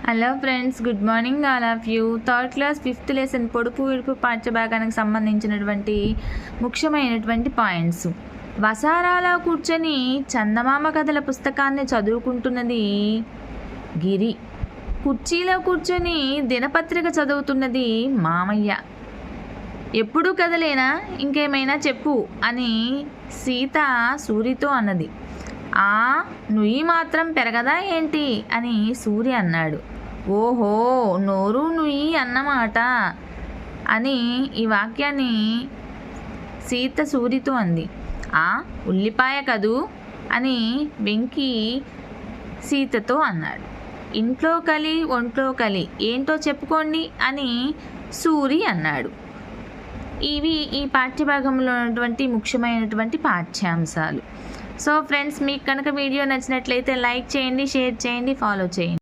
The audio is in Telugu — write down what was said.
Hello friends, good morning all of you. Third class 5th lesson పొడుపు విడుపు పాఠ్యభాగానికి సంబంధించినటువంటి ముఖ్యమైనటువంటి పాయింట్స్. వసారాలో కూర్చొని చందమామ కథల పుస్తకాన్ని చదువుకుంటున్నది గిరి. కుర్చీలో కూర్చొని దినపత్రిక చదువుతున్నది మామయ్య. ఎప్పుడూ కథలేనా, ఇంకేమైనా చెప్పు అని సీత సూరితో అన్నది. నుయ్యి మాత్రం పెరగదా ఏంటి అని సూర్య అన్నాడు. ఓహో, నోరు నుయ్యి అన్నమాట అని ఈ వాక్యాన్ని సీత సూరితో అంది. ఉల్లిపాయ కదూ అని వెంకీ సీతతో అన్నాడు. ఇంట్లో కలి ఒంట్లో కలి ఏంటో చెప్పుకోండి అని సూరి అన్నాడు. ఇవి ఈ పాఠ్యభాగంలో ఉన్నటువంటి ముఖ్యమైనటువంటి పాఠ్యాంశాలు. సో ఫ్రెండ్స్, మీకు కనుక వీడియో నచ్చినట్లయితే లైక్ చేయండి, షేర్ చేయండి, ఫాలో చేయండి.